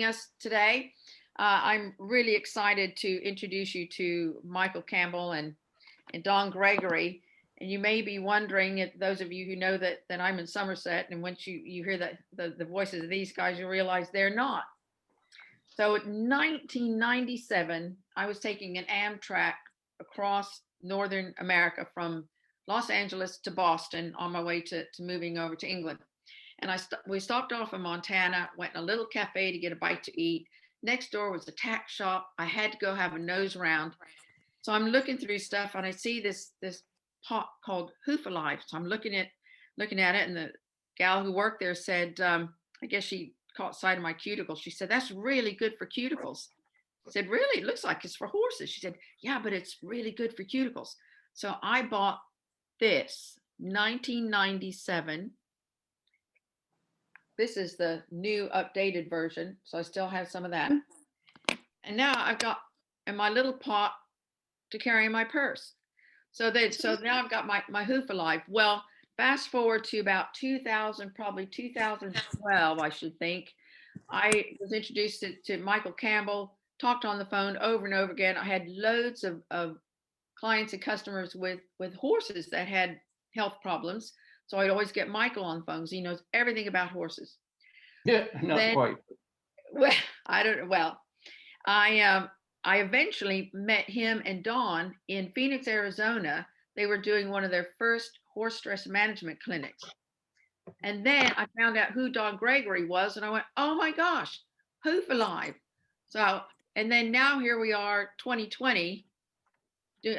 us today. I'm really excited to introduce you to Michael Campbell and Don Gregory. And you may be wondering, if those of you who know that I'm in Somerset, and once you hear the voices of these guys, you realize they're not. So in 1997, I was taking an Amtrak across Northern America from Los Angeles to Boston on my way to moving over to England. And we stopped off in Montana, went in a little cafe to get a bite to eat. Next door was a tack shop. I had to go have a nose round. So I'm looking through stuff and I see this pot called Hoof Alive. So I'm looking at it, and the gal who worked there said, I guess she caught sight of my cuticles. She said, "That's really good for cuticles." I said, "Really? It looks like it's for horses." She said, "Yeah, but it's really good for cuticles." So I bought this 1997. This is the new updated version, so I still have some of that. And now I've got in my little pot to carry in my purse. So now I've got my Hoof Alive. Well, fast forward to about 2000, probably 2012, I should think. I was introduced to Michael Campbell, talked on the phone over and over again. I had loads of clients and customers with horses that had health problems. So I'd always get Michael on phones. He knows everything about horses. Yeah, not Then, quite. well, I don't. Well, I eventually met him and Don in Phoenix, Arizona. They were doing one of their first horse stress management clinics. And then I found out who Don Gregory was, and I went, "Oh my gosh, Hoof Alive." So, and then now here we are, 2020.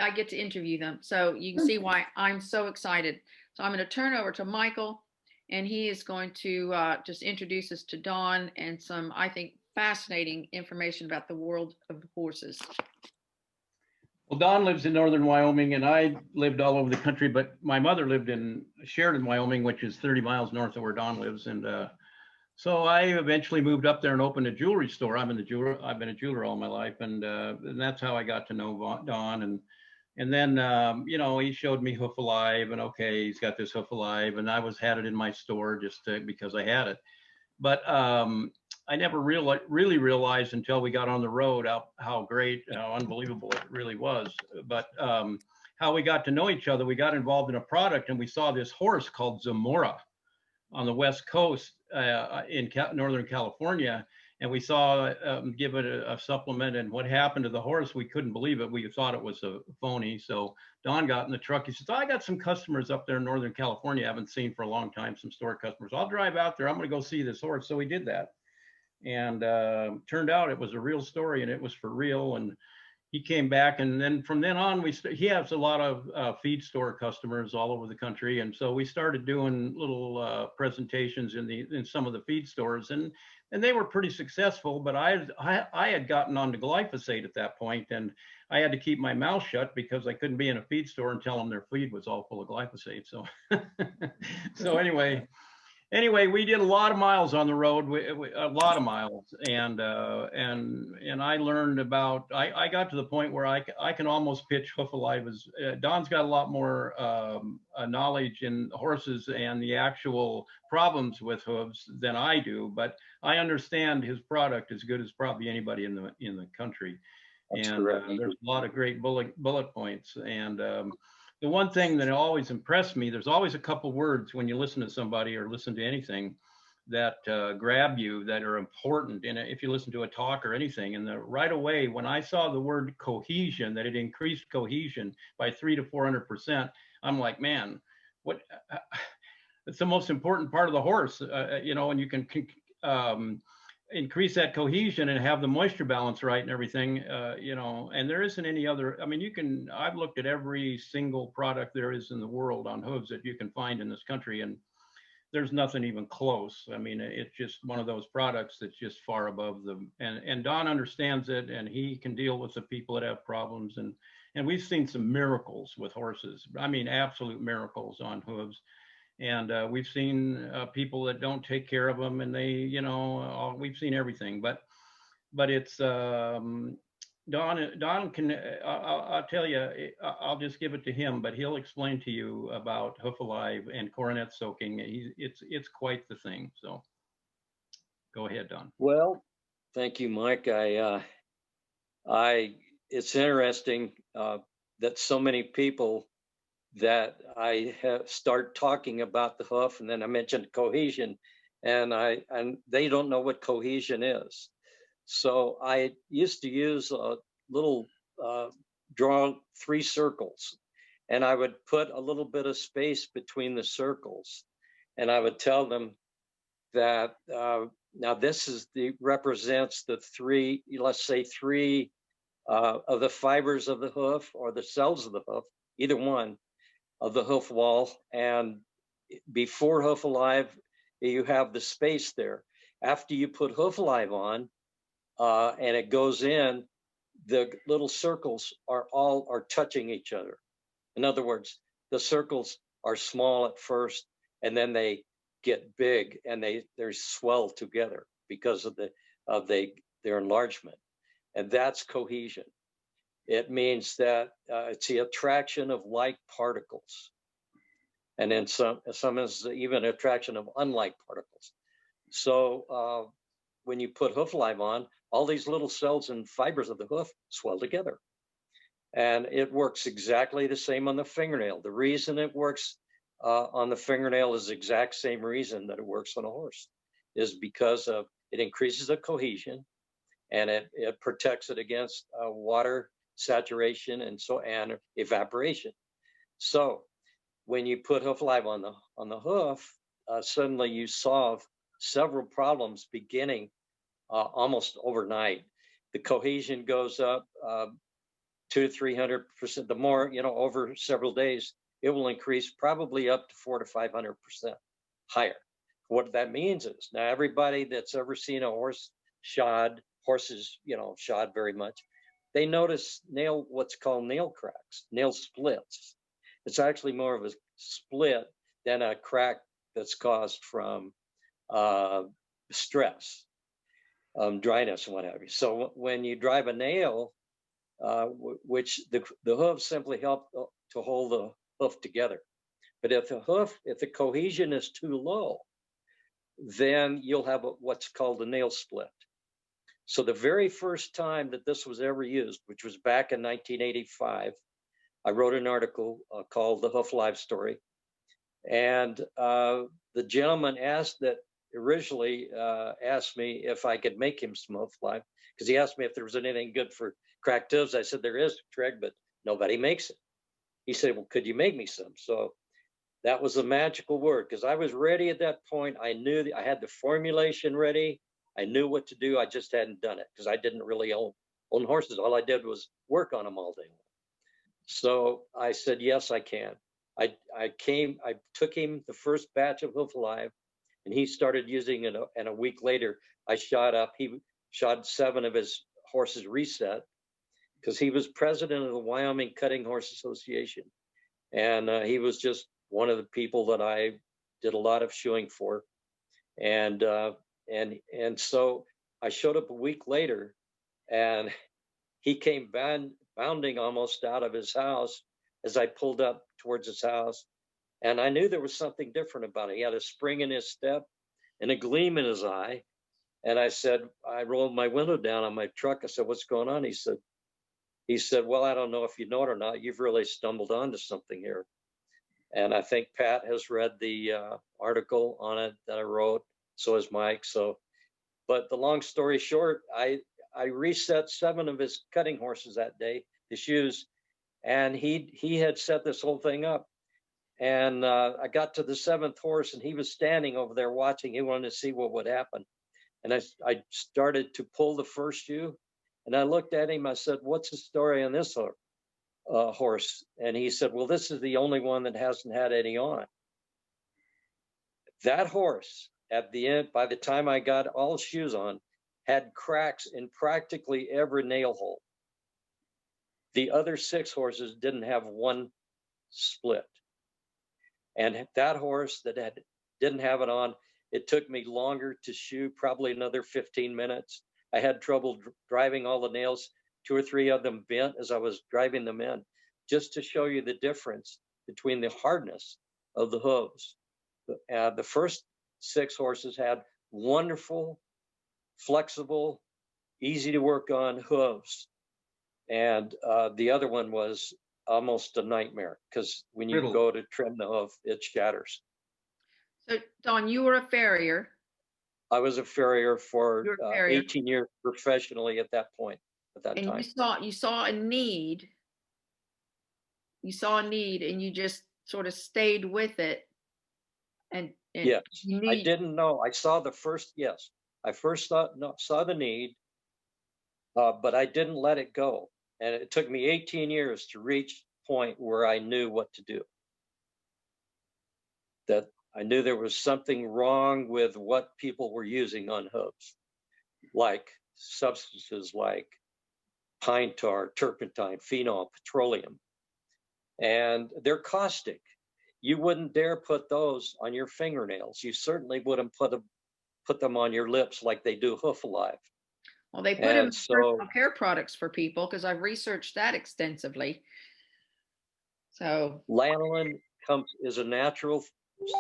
I get to interview them. So you can see why I'm so excited. So I'm going to turn over to Michael, and he is going to just introduce us to Don and some, I think, fascinating information about the world of horses. Well, Don lives in northern Wyoming, and I lived all over the country, but my mother lived in Sheridan, Wyoming, which is 30 miles north of where Don lives. And so I eventually moved up there and opened a jewelry store. I've been a jeweler all my life, and that's how I got to know Don. And then he showed me Hoof Alive, and okay, he's got this Hoof Alive, and had it in my store because I had it. But I never really realized until we got on the road how great, how unbelievable it really was. But how we got to know each other, we got involved in a product, and we saw this horse called Zamora on the West Coast in Northern California. And we saw give it a supplement, and what happened to the horse, we couldn't believe it. We thought it was a phony. So Don got in the truck. He says, "I got some customers up there in Northern California I haven't seen for a long time, some store customers. I'll drive out there. I'm going to go see this horse." So we did that. And turned out it was a real story, and it was for real. And he came back, and then from then on, he has a lot of feed store customers all over the country, and so we started doing little presentations in some of the feed stores, and they were pretty successful. But I had gotten onto glyphosate at that point, and I had to keep my mouth shut because I couldn't be in a feed store and tell them their feed was all full of glyphosate. So so anyway, we did a lot of miles on the road, a lot of miles, and I learned about. I got to the point where I can almost pitch Hoof Alive as Don's got a lot more knowledge in horses and the actual problems with hooves than I do, but I understand his product as good as probably anybody in the country. That's And correct. there's a lot of great bullet points. And the one thing that always impressed me, there's always a couple words when you listen to somebody or listen to anything that grab you, that are important. And if you listen to a talk or anything, and right away, when I saw the word cohesion, that it increased cohesion by 300 to 400%, I'm like, man, what? It's the most important part of the horse, and you can increase that cohesion and have the moisture balance right and everything, and there isn't any other. I mean, I've looked at every single product there is in the world on hooves that you can find in this country, and there's nothing even close. I mean, it's just one of those products that's just far above them. And Don understands it, and he can deal with the people that have problems. And we've seen some miracles with horses. I mean, absolute miracles on hooves. And we've seen people that don't take care of them, and we've seen everything. But it's Don can. I'll tell you. I'll just give it to him, but he'll explain to you about Hoof Alive and coronet soaking. It's quite the thing. So go ahead, Don. Well, Thank you, Mike. It's interesting that so many people that I have start talking about the hoof, and then I mentioned cohesion, and they don't know what cohesion is. So I used to use a little uh, draw three circles, and I would put a little bit of space between the circles, and I would tell them that now this is the represents the three, let's say three of the fibers of the hoof or the cells of the hoof, either one of the hoof wall. And before hoof alive, you have the space there. After you put hoof alive on and it goes in, the little circles are touching each other. In other words, the circles are small at first, and then they get big and they swell together because of their enlargement, and that's cohesion. It means that it's the attraction of like particles, and in some is even attraction of unlike particles. So when you put hoof alive on, all these little cells and fibers of the hoof swell together. And it works exactly the same on the fingernail. The reason it works on the fingernail is the exact same reason that it works on a horse, is because of it increases the cohesion, and it protects it against water saturation and evaporation. So when you put hoof alive on the hoof, suddenly you solve several problems beginning almost overnight. The cohesion goes up 200 to 300%. The more, over several days, it will increase probably up to 400 to 500% higher. What that means is now everybody that's ever seen a horse shod, horses, shod very much, they notice what's called nail cracks, nail splits. It's actually more of a split than a crack that's caused from stress, dryness, and what have you. So when you drive a nail, which the hooves simply help to hold the hoof together. But if the cohesion is too low, then you'll have what's called a nail split. So the very first time that this was ever used, which was back in 1985, I wrote an article called "The Hoof Live Story," and the gentleman originally asked me if I could make him some hoof live, because he asked me if there was anything good for cracked hooves. I said there is, Greg, but nobody makes it. He said, well, could you make me some? So that was a magical word, because I was ready at that point. I knew I had the formulation ready. I knew what to do. I just hadn't done it because I didn't really own horses. All I did was work on them all day long. So I said, yes, I can. I took him the first batch of Hoof Alive, and he started using it. And a week later, he shod 7 of his horses Reset, because he was president of the Wyoming Cutting Horse Association. And he was just one of the people that I did a lot of shoeing for. And so I showed up a week later, and he came bounding almost out of his house as I pulled up towards his house. And I knew there was something different about it. He had a spring in his step and a gleam in his eye. And I rolled my window down on my truck. I said, what's going on? He said, well, I don't know if you know it or not. You've really stumbled onto something here. And I think Pat has read the article on it that I wrote. So has Mike. But the long story short, I reset 7 of his cutting horses that day, the shoes, and he had set this whole thing up. And I got to the 7th horse, and he was standing over there watching. He wanted to see what would happen. And I started to pull the first shoe, and I looked at him. I said, what's the story on this horse? And he said, well, this is the only one that hasn't had any on. That horse, at the end, by the time I got all shoes on, had cracks in practically every nail hole. The other 6 horses didn't have one split. And that horse that didn't have it on, it took me longer to shoe, probably another 15 minutes. I had trouble driving all the nails. 2 or 3 of them bent as I was driving them in, just to show you the difference between the hardness of the hooves. The first 6 horses had wonderful, flexible, easy to work on hooves. And the other one was almost a nightmare because when you Brittle. go to trim the hoof, it shatters. So Don, you were a farrier. I was a farrier for You're a farrier, 18 years professionally at that point, at that and time. you saw a need. You saw a need, and you just sort of stayed with it. And Yes, you I need. didn't know. I saw the first, yes, I first thought, no, saw the need, but I didn't let it go. And it took me 18 years to reach the point where I knew what to do. That I knew there was something wrong with what people were using on hooves, like substances like pine tar, turpentine, phenol, petroleum. And they're caustic. You wouldn't dare put those on your fingernails. You certainly wouldn't put them on your lips like they do Hoof Alive. Well, they put them And in so personal care products for people because I've researched that extensively. So lanolin is a natural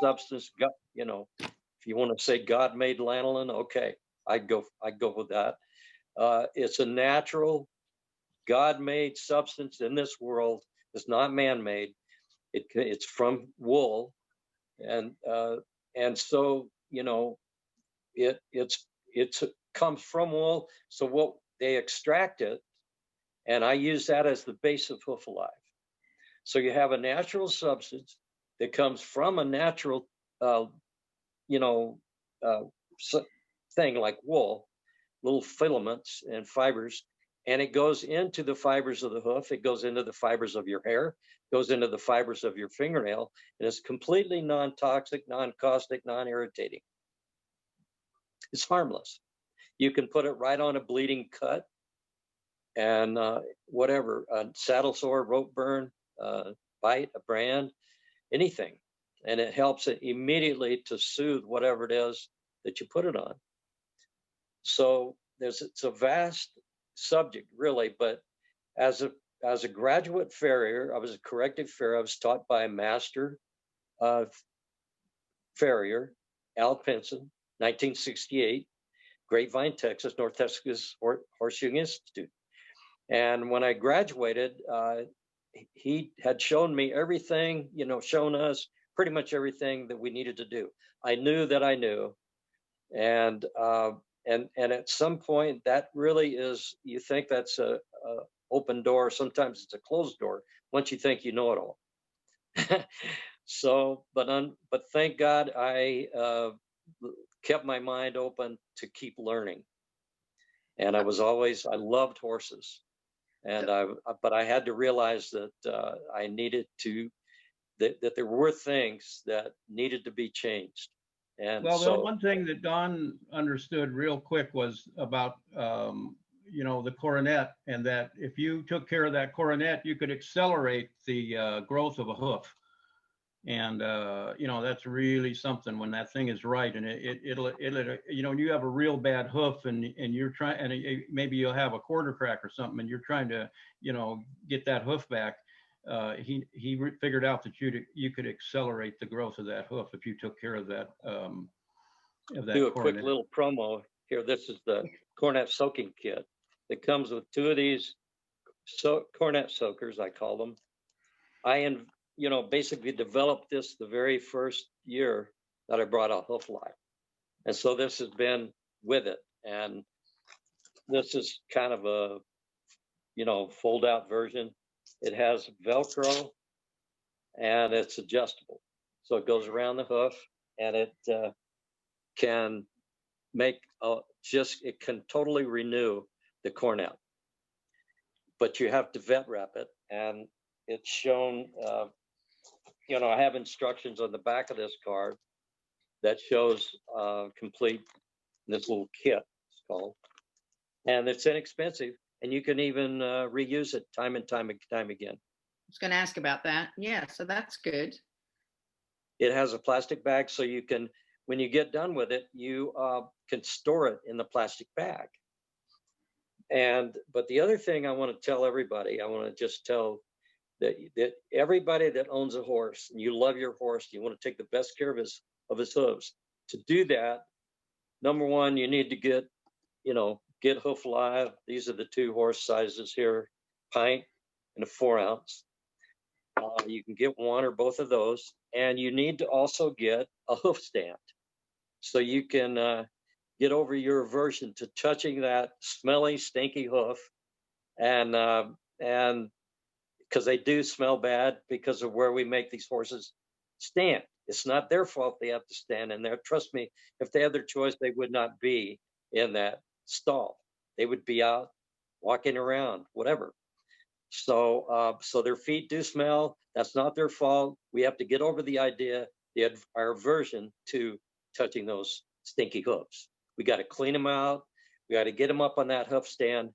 substance. If you want to say God made lanolin, okay, I'd go with that. It's a natural, God made substance in this world. It's not man made. It's from wool, and so it's comes from wool. So what they extract it, and I use that as the base of Hoof Alive. So you have a natural substance that comes from a natural, uh, you know, uh, thing like wool, little filaments and fibers, and it goes into the fibers of the hoof. It goes into the fibers of your hair, goes into the fibers of your fingernail, and it's completely non-toxic, non-caustic, non-irritating. It's harmless. You can put it right on a bleeding cut and whatever, a saddle sore, rope burn, bite, a brand, anything. And it helps it immediately to soothe whatever it is that you put it on. So it's a vast subject, really. But as a graduate farrier, I was a corrective farrier. I was taught by a master farrier, Al Pinson, 1968, Grapevine, Texas, North Texas Horseshoe Institute. And when I graduated, he had shown me everything, shown us pretty much everything that we needed to do. I knew that I knew, and at some point, that really is. You think that's a open door. Sometimes it's a closed door. Once you think you know it all. So, but thank God I kept my mind open to keep learning, and I loved horses. And but I had to realize that I needed to, that there were things that needed to be changed. And Well, the so, one thing that Don understood real quick was about, the coronet, and that if you took care of that coronet, you could accelerate the growth of a hoof. And, that's really something when that thing is right. And it'll you have a real bad hoof and you're trying, and maybe you'll have a quarter crack or something, and you're trying to, get that hoof back. He figured out that you could accelerate the growth of that hoof if you took care of that. Do a Coronet. quick little promo here. This is the cornet soaking kit. It comes with two of these cornet soakers, I call them. I basically developed this the very first year that I brought out Hoof Alive. And so this has been with it. And this is kind of a, fold out version. It has Velcro and it's adjustable. So it goes around the hoof, and it can make, it can totally renew the cornet. But you have to vet wrap it. And it's shown, I have instructions on the back of this card that shows complete this little kit, it's called. And it's inexpensive, and you can even reuse it time and time again. I was going to ask about that. Yeah, so that's good. It has a plastic bag, so you can, when you get done with it, you can store it in the plastic bag. But the other thing I want to tell everybody, I want to just tell that everybody that owns a horse, and you love your horse, you want to take the best care of his hooves. To do that, number one, you need to get get Hoof Live. These are the two horse sizes here, pint and a 4-ounce. You can get one or both of those, and you need to also get a hoof stand so you can get over your aversion to touching that smelly, stinky hoof, and because they do smell bad because of where we make these horses stand. It's not their fault they have to stand in there. Trust me, if they had their choice, they would not be in that stall. They would be out walking around, whatever. So their feet do smell. That's not their fault. We have to get over the idea, our aversion to touching those stinky hoofs. We got to clean them out. We got to get them up on that hoof stand.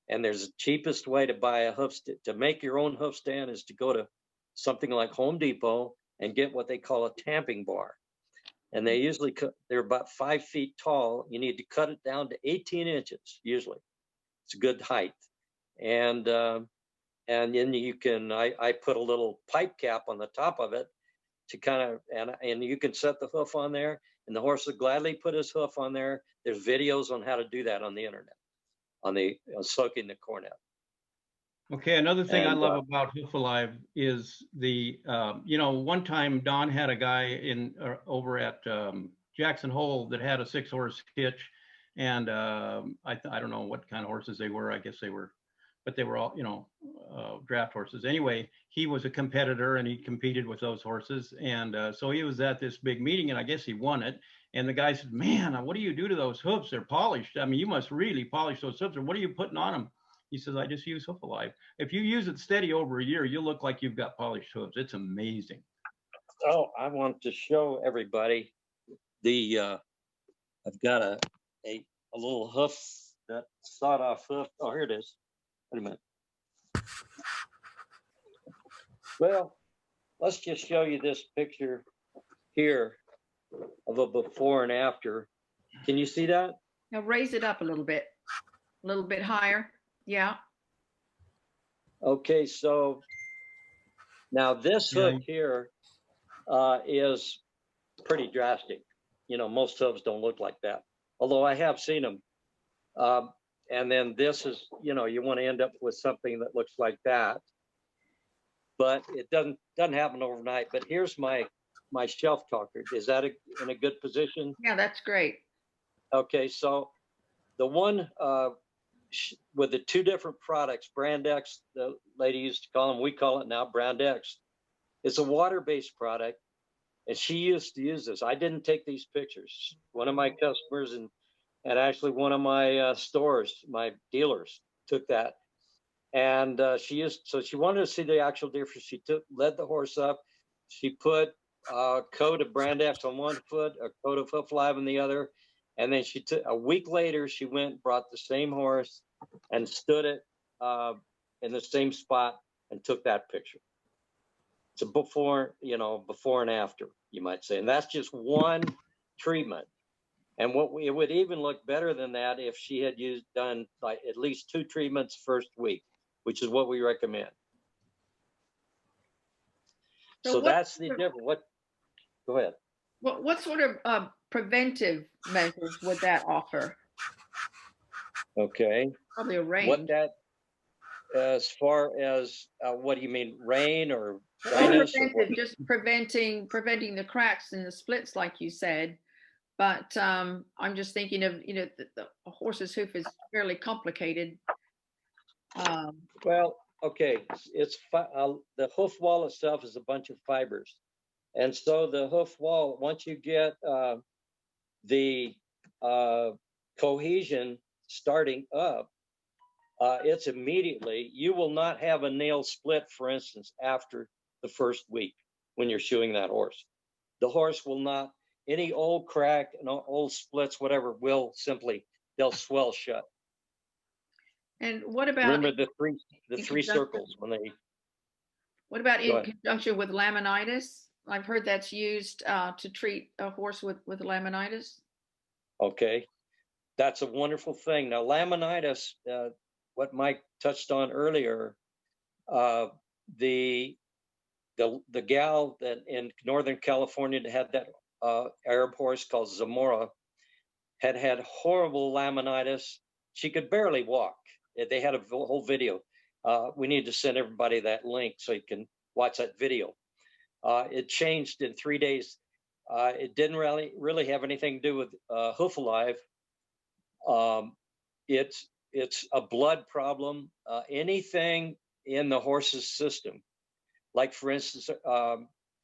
And there's the cheapest way to buy a to make your own hoof stand is to go to something like Home Depot and get what they call a tamping bar. And they usually they're about 5 feet tall. You need to cut it down to 18 inches usually. It's a good height. And then you can I put a little pipe cap on the top of it to kind of and you can set the hoof on there, and the horse will gladly put his hoof on there. There's videos on how to do that on the internet, on soaking the cornet. Okay, another thing I love about Hoof Alive is the one time Don had a guy over at Jackson Hole that had a 6-horse hitch, and I don't know what kind of horses they were. I guess they were, but they were all draft horses. Anyway, he was a competitor and he competed with those horses, and so he was at this big meeting, and I guess he won it. And the guy said, "Man, what do you do to those hoofs? They're polished. I mean, you must really polish those hoofs. Or what are you putting on them?" He says, "I just use Hoof Alive. If you use it steady over a year, you'll look like you've got polished hooves. It's amazing." Oh, I want to show everybody I've got a little hoof, that sawed-off hoof. Oh, here it is. Wait a minute. Well, let's just show you this picture here of a before and after. Can you see that? Now raise it up a little bit higher. Yeah. Okay, so now this hoof here is pretty drastic. Most hooves don't look like that, although I have seen them. And then this is, you want to end up with something that looks like that, but it doesn't happen overnight. But here's my shelf talker. Is that in a good position? Yeah, that's great. Okay, so the one with the two different products, Brand X, the lady used to call them, we call it now Brand X. It's a water-based product, and she used to use this. I didn't take these pictures. One of my customers and actually one of my stores, my dealers, took that, and she wanted to see the actual difference. She led the horse up. She put a coat of Brand X on one foot, a coat of Hoof Live on the other, and then she took a week later. She went and brought the same horse and stood it in the same spot and took that picture. It's a before and after, you might say, and that's just one treatment. And it would even look better than that if she had done like at least 2 treatments first week, which is what we recommend. So that's the difference. Go ahead. What sort of preventive measures would that offer? Okay. Probably a range. As far as what do you mean, rain or dryness? Just preventing the cracks and the splits, like you said. But I'm just thinking of, the horse's hoof is fairly complicated. Well, okay, it's the hoof wall itself is a bunch of fibers, and so the hoof wall, once you get the cohesion starting up, it's immediately, you will not have a nail split, for instance, after the first week when you're shoeing that horse. The horse will not. Any old crack and old splits, whatever, they'll swell shut. And what about? Remember the three circles when they. What about in conjunction with laminitis? I've heard that's used to treat a horse with laminitis. Okay, that's a wonderful thing. Now, laminitis, what Mike touched on earlier, the gal that in Northern California that had that Arab horse called Zamora had horrible laminitis. she could barely walk. They had a whole video. We need to send everybody that link so you can watch that video. It changed in 3 days. It didn't really have anything to do with Hoof Alive. It's a blood problem. Anything in the horse's system, like for instance,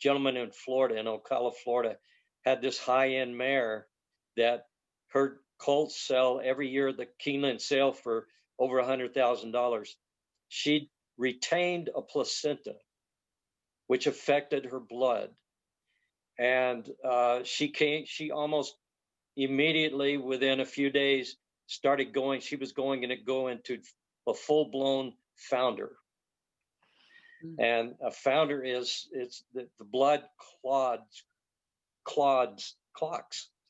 gentleman in Florida, in Ocala, Florida, had this high-end mare that her colts sell every year at the Keeneland sale for over $100,000. She retained a placenta, which affected her blood, and she almost immediately, within a few days, started going. She was going to go into a full-blown founder. And a founder is, it's the blood clots.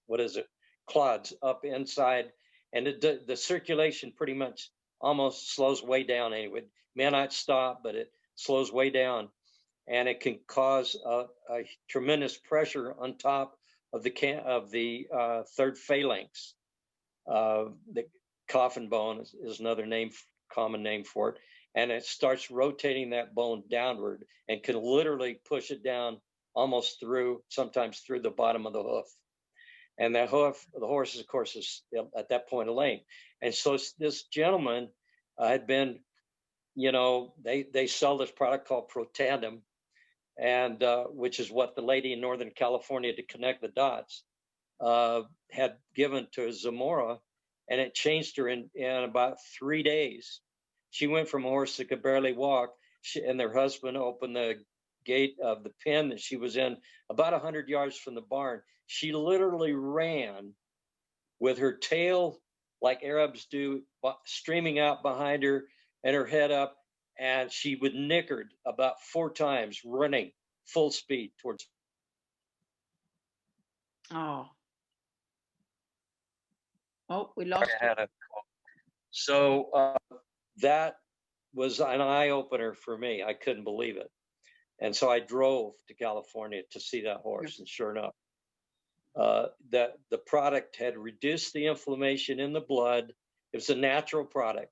What is it? Clots up inside, and the circulation pretty much almost slows way down anyway. It may not stop, but it slows way down, and it can cause a tremendous pressure on top of the third phalanx. The coffin bone is another common name for it. And it starts rotating that bone downward and can literally push it down almost sometimes through the bottom of the hoof. And that hoof, the horse, of course, is at that point lame. And so this gentleman had been, they sell this product called Protandim, and which is what the lady in Northern California, to connect the dots, had given to Zamora, and it changed her in about 3 days. She went from a horse that could barely walk, and their husband opened the gate of the pen that she was in about 100 yards from the barn. She literally ran with her tail, like Arabs do, streaming out behind her and her head up, and she would nickered about 4 times, running full speed towards. Oh, we lost you. So that was an eye-opener for me. I couldn't believe it. And so I drove to California to see that horse. And sure enough, the product had reduced the inflammation in the blood. It was a natural product.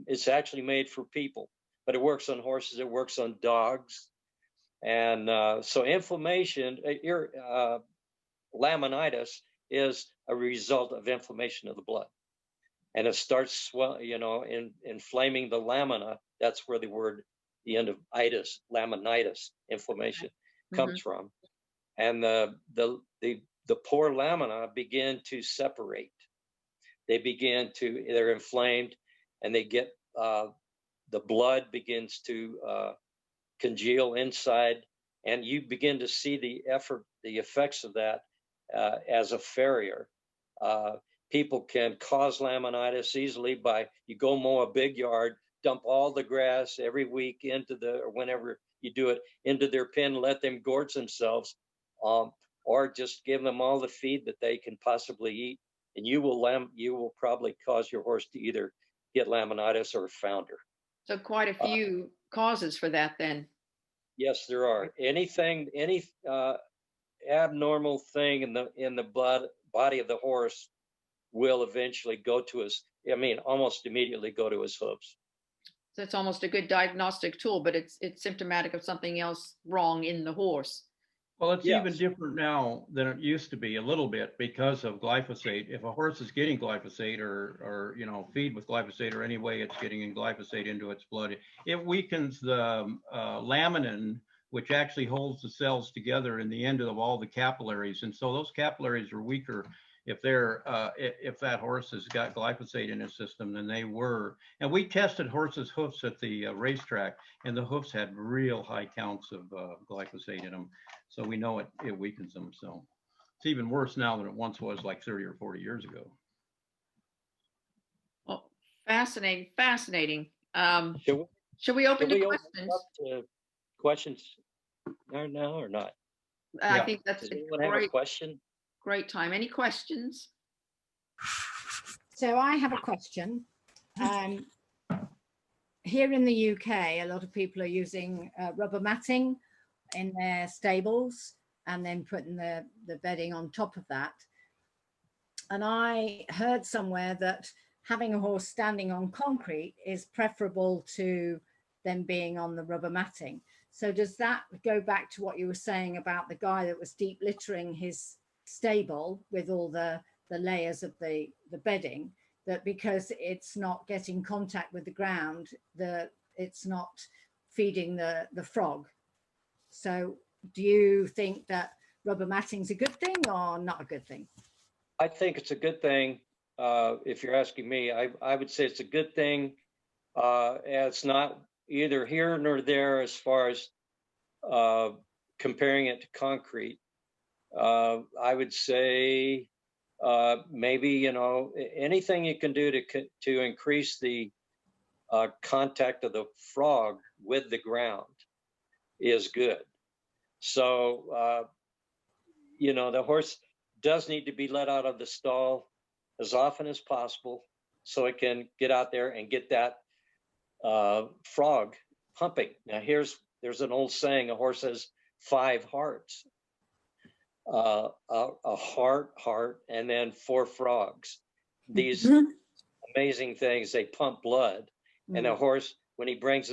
It's actually made for people, but it works on horses. It works on dogs. And so inflammation, laminitis, is a result of inflammation of the blood. And it starts inflaming the lamina. That's where the end of itis, laminitis, inflammation, comes from. And the poor lamina begin to separate. They're inflamed, and they get the blood begins to congeal inside, and you begin to see the effects of that as a farrier. People can cause laminitis easily by, you go mow a big yard, dump all the grass every week or whenever you do it, into their pen, let them gorge themselves, or just give them all the feed that they can possibly eat, and you will probably cause your horse to either get laminitis or founder. So quite a few causes for that then. Yes, there are. Any abnormal thing in the body of the horse will eventually go to almost immediately go to his hooves. So it's almost a good diagnostic tool, but it's symptomatic of something else wrong in the horse. Well, it's even different now than it used to be a little bit because of glyphosate. If a horse is getting glyphosate or feed with glyphosate, or any way it's getting in glyphosate into its blood, it weakens the laminin, which actually holds the cells together in the end of all the capillaries. And so those capillaries are weaker if that horse has got glyphosate in his system than they were. And we tested horses' hoofs at the racetrack, and the hoofs had real high counts of glyphosate in them. So we know it weakens them. So it's even worse now than it once was, like 30 or 40 years ago. Well, fascinating. Should we open to questions? Questions now or not? I think that's Does anyone have a question? Great time. Any questions? So I have a question. Here in the UK, a lot of people are using rubber matting in their stables and then putting the bedding on top of that. And I heard somewhere that having a horse standing on concrete is preferable to them being on the rubber matting. So does that go back to what you were saying about the guy that was deep littering his stable with all the layers of the bedding, that because it's not getting contact with the ground, it's not feeding the frog? So do you think that rubber matting's a good thing or not a good thing? I think it's a good thing. If you're asking me, I would say it's a good thing. It's not either here nor there as far as comparing it to concrete. I would say maybe, you know, anything you can do to increase the contact of the frog with the ground is good. So, you know, the horse does need to be let out of the stall as often as possible so it can get out there and get that frog pumping. Now, there's an old saying: a horse has 5 hearts, a heart, and then 4 frogs. These amazing things, they pump blood, and a horse, when he brings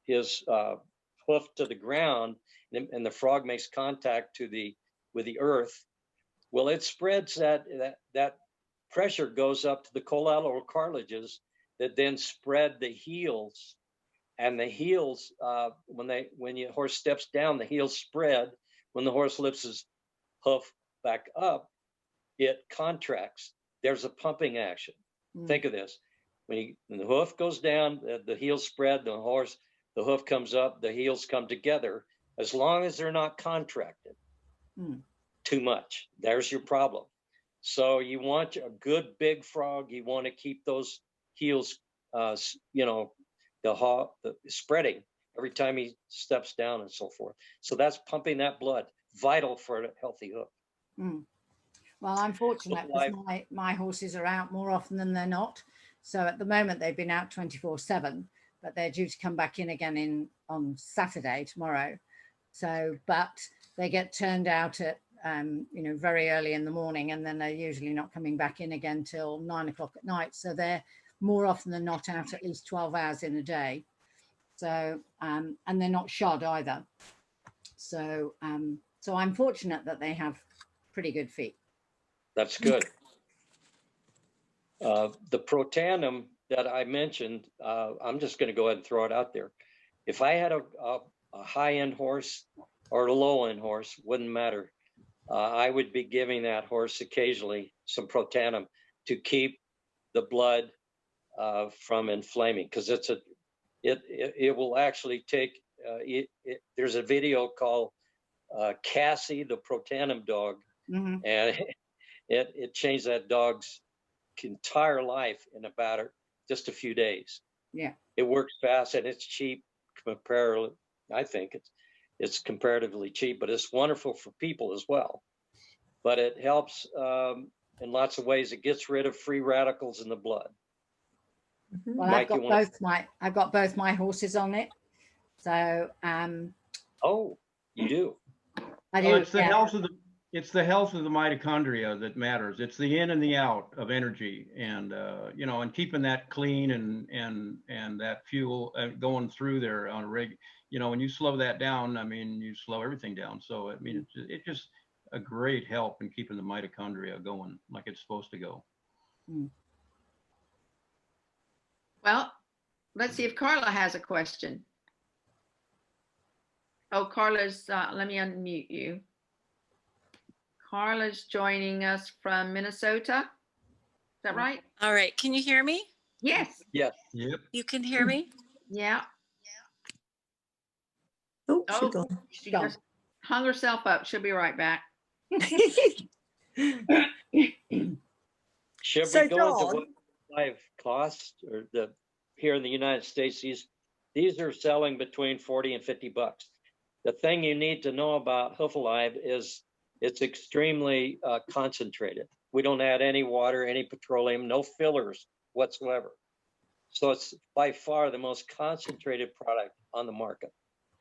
his hoof to the ground, and the frog makes contact with the earth, well, it spreads that pressure goes up to the collateral cartilages that then spread the heels, and the heels, when your horse steps down, the heels spread. When the horse lifts his hoof back up, it contracts. There's a pumping action. Think of this: when the hoof goes down, the heels spread. The hoof comes up. The heels come together. As long as they're not contracted too much, there's your problem. So you want a good big frog. You want to keep those heels, you know, the spreading every time he steps down and so forth. So that's pumping that blood, vital for a healthy hoof. Well, I'm fortunate because my horses are out more often than they're not. So at the moment they've been out 24/7, but they're due to come back in again on Saturday, tomorrow. So, but they get turned out at you know, very early in the morning, and then they're usually not coming back in again till 9 o'clock at night. So they're more often than not out at least 12 hours in a day. So and they're not shod either. So so I'm fortunate that they have pretty good feet. That's good. The protanum that I mentioned, I'm just going to go ahead and throw it out there. If I had a high-end horse or a low-end horse, wouldn't matter. I would be giving that horse occasionally some protanum to keep the blood from inflaming, because it will actually take. There's a video called Cassie, the protanum dog, and it changed that dog's entire life in about just a few days. Yeah, it works fast and it's cheap comparatively. I think it's comparatively cheap, but it's wonderful for people as well. But it helps in lots of ways. It gets rid of free radicals in the blood. Well, Mike, I've got both my horses on it. So oh, you do? I do. Well, it's the health of the mitochondria that matters. It's the in and the out of energy, and you know, and keeping that clean and that fuel going through there on a you know, when you slow that down, I mean, you slow everything down. So I mean, it's just a great help in keeping the mitochondria going like it's supposed to go. Well, let's see if Carla has a question. Oh, Carla's, let me unmute you. Carla's joining us from Minnesota. Is that right? All right. Can you hear me? Yes. Yes. Yep. You can hear me? Yeah. Oh, she just hung herself up. She'll be right back. Should we go into what live costs, or here in the United States, these are selling between 40 and 50 bucks. The thing you need to know about Hoof Alive is it's extremely concentrated. We don't add any water, any petroleum, no fillers whatsoever. So it's by far the most concentrated product on the market.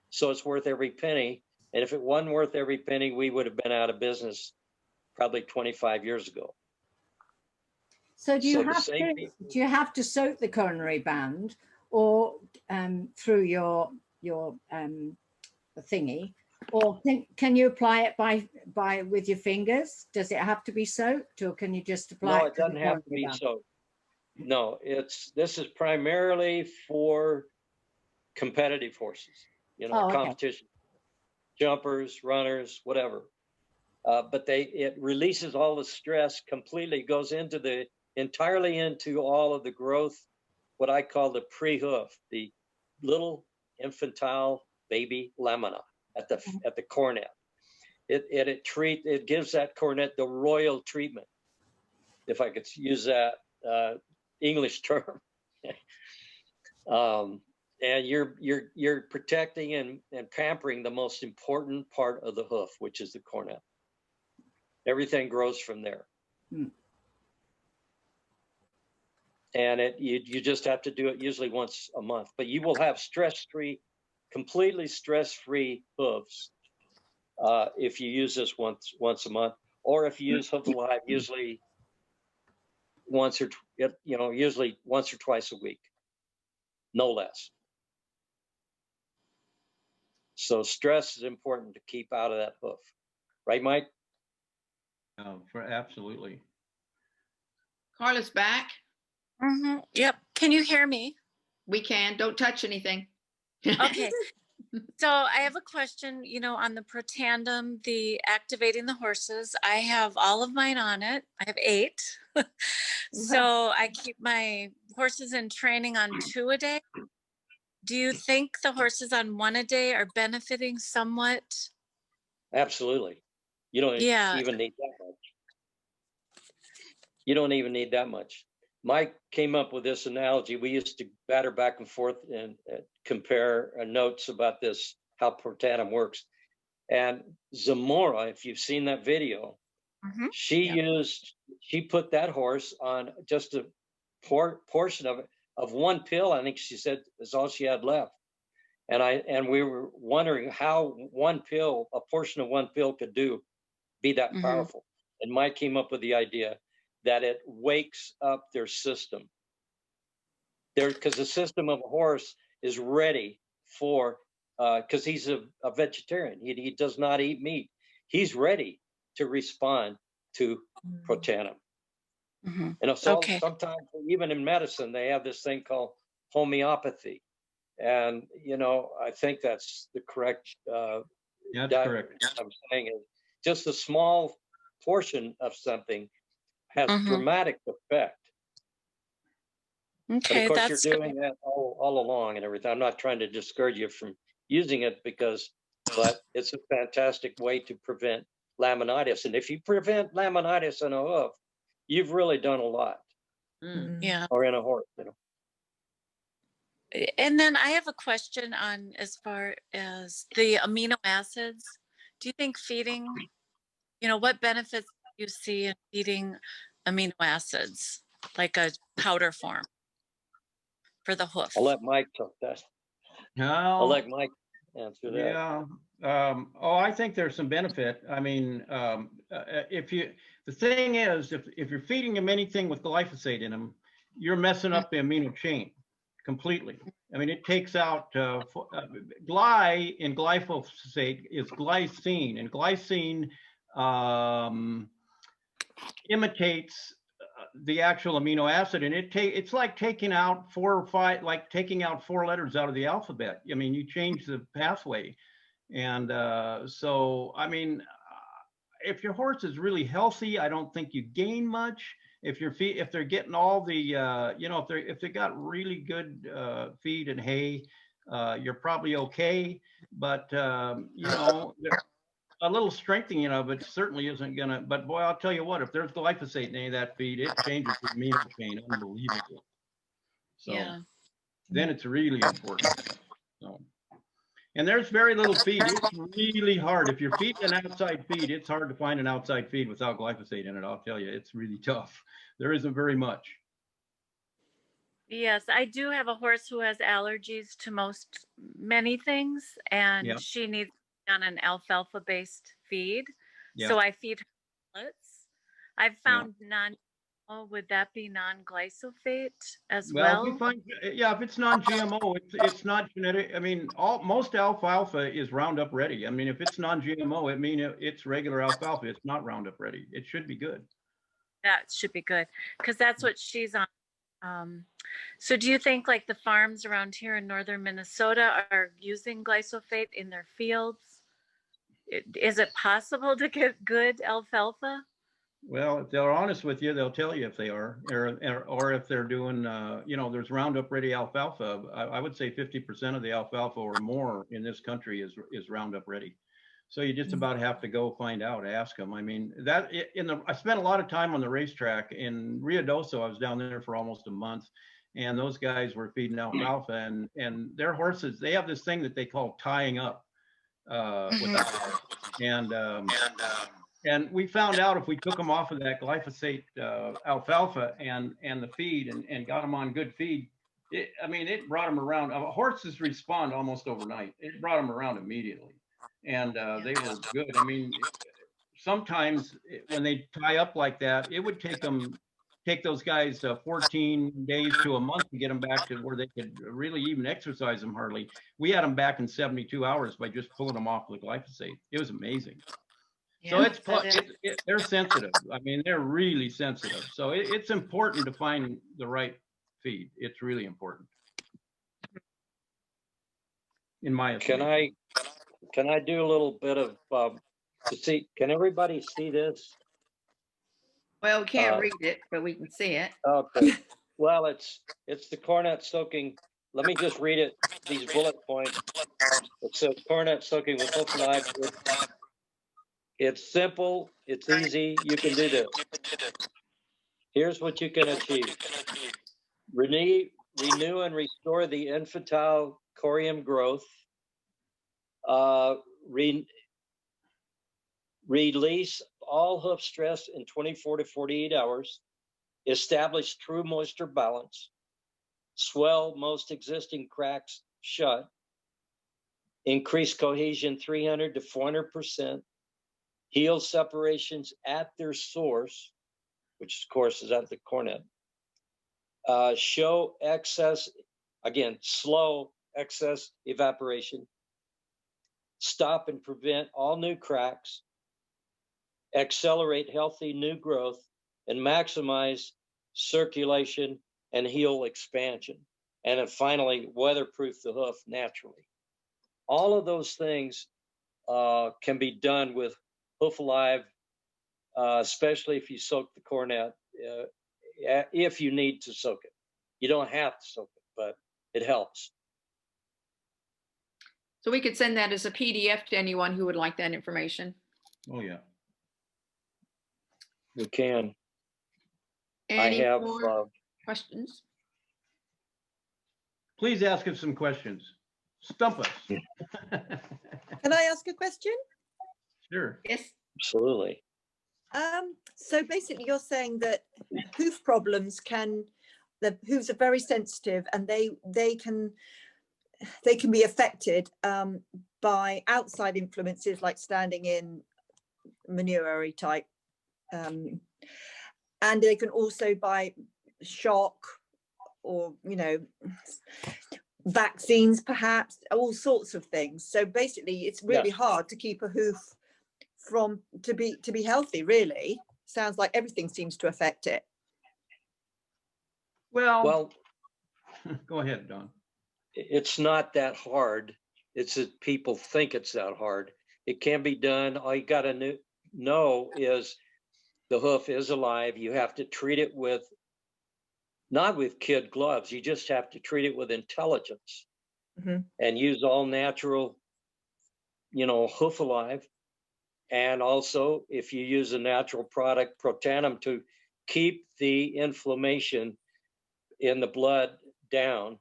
So it's worth every penny. And if it wasn't worth every penny, we would have been out of business probably 25 years ago. So do you So the have same to people, do you have to soak the coronary band or through your thingy, or can you apply it by with your fingers? Does it have to be soaked, or can you just apply no, it it to the doesn't have to coronary be band? so. No, this is primarily for competitive horses, Oh, okay. competition, jumpers, runners, whatever. But it releases all the stress completely, goes entirely into all of the growth, what I call the pre-hoof, the little infantile baby lamina at the cornet. It gives that cornet the royal treatment, if I could use that English term. And you're protecting and pampering the most important part of the hoof, which is the cornet. Everything grows from there. Hmm. And you just have to do it usually once a month, but you will have completely stress-free hooves if you use this once a month, or if you use Hoof Alive, usually usually once or twice a week, no less. So stress is important to keep out of that hoof, right, Mike? For absolutely. Carla's back. Yep. Can you hear me? We can. Don't touch anything. Okay. So I have a question, on the Protandem, the activating the horses. I have all of mine on it. I have 8. So I keep my horses in training on 2 a day. Do you think the horses on 1 a day are benefiting somewhat? Absolutely. You don't Yeah. even need that much. You don't even need that much. Mike came up with this analogy. We used to batter back and forth and compare notes about this, how Protandem works. And Zamora, if you've seen that video, she put that horse on just a portion of one pill. I think she said is all she had left. And we were wondering how a portion of one pill could be that powerful. And Mike came up with the idea that it wakes up their system. Because the system of a horse is ready for, because he's a vegetarian. He does not eat meat. He's ready to respond to Protandem. And so Okay. sometimes, even in medicine, they have this thing called homeopathy. And, I think that's the correct That's correct. I'm saying is just a small portion of something has dramatic effect. But of Okay, course, that's you're good. doing that all along and everything. I'm not trying to discourage you from using it but it's a fantastic way to prevent laminitis. And if you prevent laminitis in a hoof, you've really done a lot. Yeah. Or in a horse, And then I have a question on as far as the amino acids. Do you think feeding, what benefits do you see in feeding amino acids, like a powder form for the hoof? I'll let Mike talk that. I'll let Mike answer that. Yeah. I think there's some benefit. I mean, the thing is, if you're feeding them anything with glyphosate in them, you're messing up the amino chain completely. I mean, it takes out gly in glyphosate is glycine, and glycine imitates the actual amino acid, and it's like taking out 4 or 5, like taking out 4 letters out of the alphabet. I mean, you change the pathway. And so, I mean, if your horse is really healthy, I don't think you gain much. If they're getting all the, if they got really good feed and hay, you're probably okay. But a little strengthening of it certainly isn't gonna. But boy, I'll tell you what, if there's glyphosate in any of that feed, it changes the amino chain unbelievably. So then it's really important. So. And there's very little feed. It's really hard. If you're feeding an outside feed, it's hard to find an outside feed without glyphosate in it. I'll tell you, it's really tough. There isn't very much. Yes, I do have a horse who has allergies to many things, and she needs on an alfalfa-based feed. So I feed her pellets. I've found Oh, would that be non-glyphosate as Well, if we well? find, yeah, if it's non-GMO, it's not genetic. I mean, most alfalfa is Roundup ready. I mean, if it's non-GMO, it's regular alfalfa. It's not Roundup ready. It should be good. That should be good, because that's what she's on. So do you think like the farms around here in northern Minnesota are using glyphosate in their fields? Is it possible to get good alfalfa? Well, if they're honest with you, they'll tell you if they are, or if they're doing, there's Roundup ready alfalfa. I would say 50% of the alfalfa or more in this country is Roundup ready. So you just about have to go find out, ask them. I mean, I spent a lot of time on the racetrack in Ruidoso. I was down there for almost a month, and those guys were feeding alfalfa, and their horses, they have this thing that they call tying up with alfalfa. And we found out if we took them off of that glyphosate alfalfa and the feed and got them on good feed, it brought them around. Horses respond almost overnight. It brought them around immediately, and they were good. I mean, sometimes when they tie up like that, it would take those guys 14 days to a month to get them back to where they could really even exercise them hardly. We had them back in 72 hours by just pulling them off the glyphosate. It was amazing. So they're sensitive. I mean, they're really sensitive. So it's important to find the right feed. It's really important, in my opinion. Can I do a little bit of to see? Can everybody see this? Well, we can't read it, but we can see it. Okay. Well, it's the cornet soaking. Let me just read it. These bullet points. It says cornet soaking with Hoof Live. It's simple. It's easy. You can do this. Here's what you can achieve. Renew and restore the infantile corium growth. Release all hoof stress in 24 to 48 hours. Establish true moisture balance. Swell most existing cracks shut. Increase cohesion 300 to 400%. Heal separations at their source, which of course is at the cornet. Show excess, again, slow excess evaporation. Stop and prevent all new cracks. Accelerate healthy new growth and maximize circulation and heel expansion. And then finally, weatherproof the hoof naturally. All of those things can be done with Hoof Alive, especially if you soak the cornet, if you need to soak it. You don't have to soak it, but it helps. So we could send that as a PDF to anyone who would like that information. Oh, yeah. We can. Any I have more questions? Please ask us some questions. Stump us. Can I ask a question? Sure. Yes. Absolutely. So basically you're saying that hoof problems the hooves are very sensitive and they can be affected by outside influences like standing in manure type, and they can also by shock or vaccines, perhaps, all sorts of things. So basically it's really hard to keep a hoof to be healthy. Really sounds like everything seems to affect it. Well go ahead, Don. It's not that hard. It's that people think it's that hard. It can be done. All you got to know is the hoof is alive. You have to treat it not with kid gloves. You just have to treat it with intelligence and use all natural, Hoof Alive. And also, if you use a natural product, Protanum, to keep the inflammation in the blood down.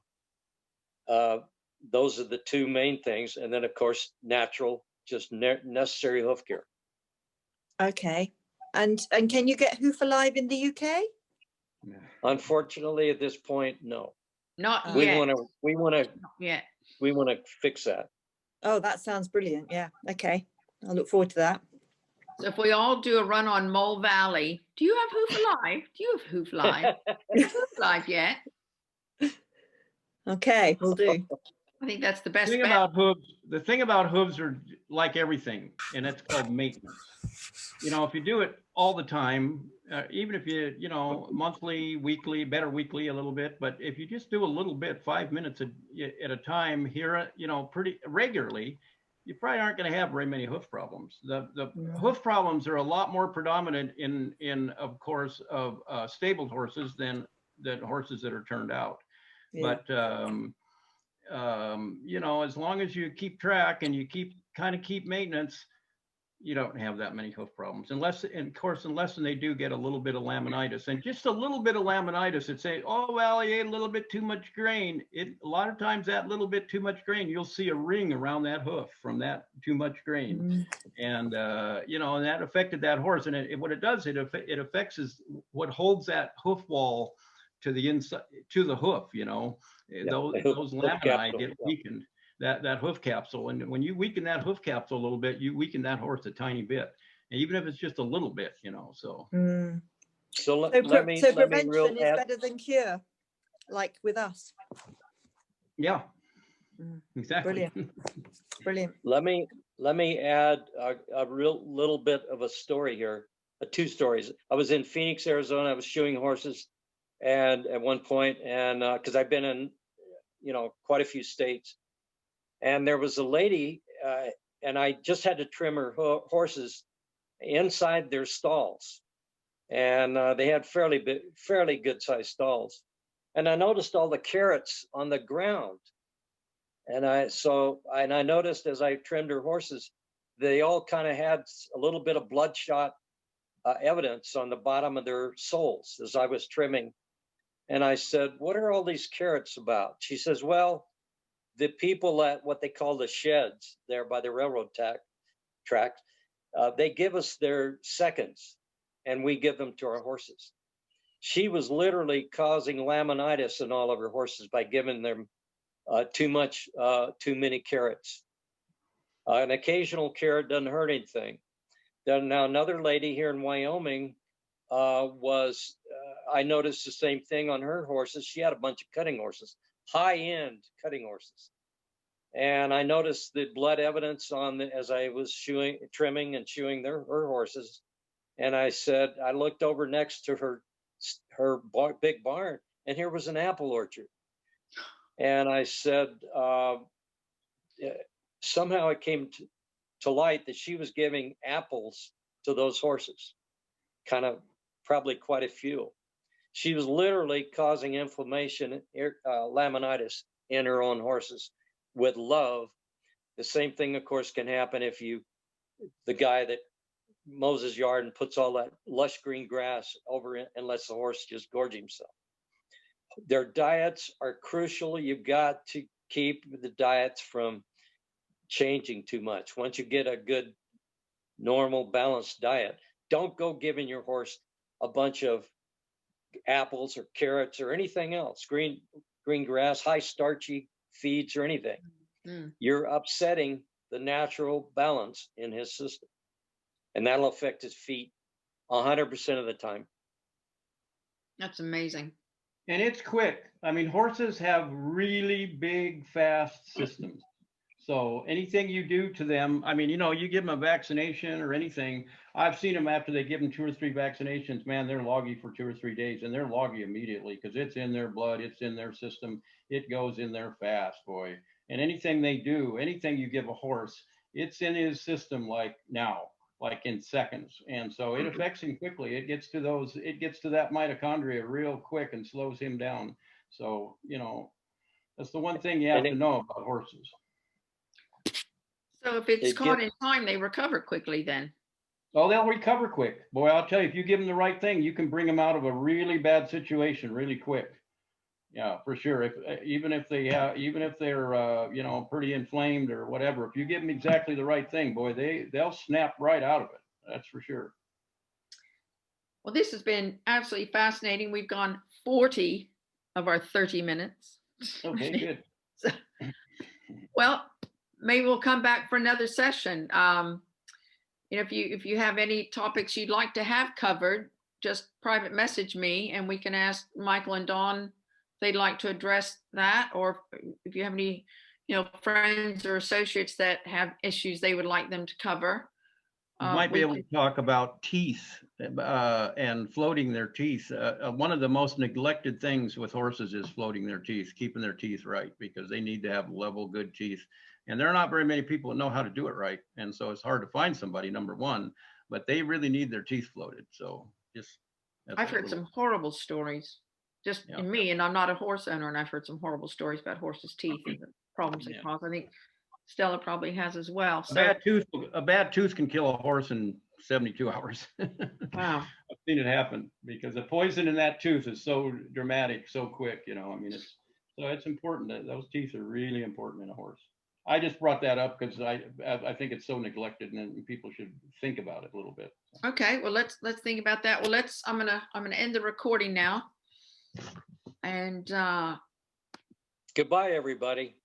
Those are the two main things. And then, of course, natural, just necessary hoof care. Okay. And can you get Hoof Alive in the UK? Unfortunately, at this point, no. Not we yet. We want to fix that. Oh, that sounds brilliant. Yeah. Okay. I look forward to that. So if we all do a run on Mole Valley, do you have Hoof Alive? Do you have Hoof Live? Hoof Live yet? Okay, we'll do. I think that's the best Thing bet. about hooves, the thing about hooves are like everything, and it's called maintenance. You know, if you do it all the time, even if you know, monthly, weekly, better weekly a little bit, but if you just do a little bit, 5 minutes at a time here, you know, pretty regularly, you probably aren't going to have very many hoof problems. The hoof problems are a lot more predominant in of course, of stabled horses than horses that are turned out. Yeah. But you know, as long as you keep track and you kind of keep maintenance, you don't have that many hoof problems, unless, and of course, unless they do get a little bit of laminitis, and just a little bit of laminitis, and say, oh, well, he ate a little bit too much grain. A lot of times that little bit too much grain, you'll see a ring around that hoof from that too much grain. And, you know, and that affected that horse. And what it does, it affects is what holds that hoof wall to the inside, to the hoof, you know, those lamini get weakened. That hoof capsule, and when you weaken that hoof capsule a little bit, you weaken that horse a tiny bit, and even if it's just a little bit, you know. So So prevention is better than cure, like with us. Yeah, exactly. Brilliant. Let me add a real little bit of a story here, two stories. I was in Phoenix, Arizona. I was shoeing horses, and at one point, and because I've been in, you know, quite a few states. And there was a lady, and I just had to trim her horses inside their stalls. And they had fairly good sized stalls. And I noticed all the carrots on the ground. And I noticed as I trimmed her horses, they all kind of had a little bit of bloodshot evidence on the bottom of their soles as I was trimming. And I said, what are all these carrots about? She says, well, the people at what they call the sheds there by the railroad track, they give us their seconds and we give them to our horses. She was literally causing laminitis in all of her horses by giving them too many carrots. An occasional carrot doesn't hurt anything. Then now another lady here in Wyoming I noticed the same thing on her horses. She had a bunch of cutting horses, high-end cutting horses. And I noticed the blood evidence as I was trimming and shoeing her horses. And I said, I looked over next to her big barn, and here was an apple orchard. And I said, somehow it came to light that she was giving apples to those horses, kind of probably quite a few. She was literally causing inflammation, laminitis in her own horses with love. The same thing, of course, can happen if the guy that mows his yard and puts all that lush green grass over it and lets the horse just gorge himself. Their diets are crucial. You've got to keep the diets from changing too much. Once you get a good, normal, balanced diet, don't go giving your horse a bunch of apples or carrots or anything else, green grass, high starchy feeds or anything. You're upsetting the natural balance in his system, and that'll affect his feet 100% of the time. That's amazing. And it's quick. I mean, horses have really big, fast systems. So anything you do to them, I mean, you know, you give them a vaccination or anything. I've seen them after they give them 2 or 3 vaccinations, man, they're loggy for 2 or 3 days, and they're loggy immediately because it's in their blood, it's in their system, it goes in there fast, boy. And anything they do, anything you give a horse, it's in his system like now, like in seconds. And so it affects him quickly. It gets to that mitochondria real quick and slows him down. So, you know, that's the one thing you have to know about horses. So if it's caught in time, they recover quickly then. Oh, they'll recover quick. Boy, I'll tell you, if you give them the right thing, you can bring them out of a really bad situation really quick. Yeah, for sure. Even if they're you know, pretty inflamed or whatever, if you give them exactly the right thing, boy, they'll snap right out of it. That's for sure. Well, this has been absolutely fascinating. We've gone 40 of our 30 minutes. Okay, good. So, well, maybe we'll come back for another session. if you have any topics you'd like to have covered, just private message me and we can ask Michael and Dawn if they'd like to address that, or if you have any, friends or associates that have issues they would like them to cover. We might be able to talk about teeth and floating their teeth. One of the most neglected things with horses is floating their teeth, keeping their teeth right, because they need to have level, good teeth. And there are not very many people that know how to do it right. And so it's hard to find somebody, number one, but they really need their teeth floated. So just. I've heard some horrible stories just in me, and I'm not a horse owner, and I've heard some horrible stories about horses' teeth and the problems they cause. I think Stella probably has as well. So a bad tooth can kill a horse in 72 hours. Wow. I've seen it happen because the poison in that tooth is so dramatic, so quick, I mean, it's important that those teeth are really important in a horse. I just brought that up because I think it's so neglected, and people should think about it a little bit. Okay, well, let's think about that. Well, I'm gonna end the recording now. And goodbye, everybody.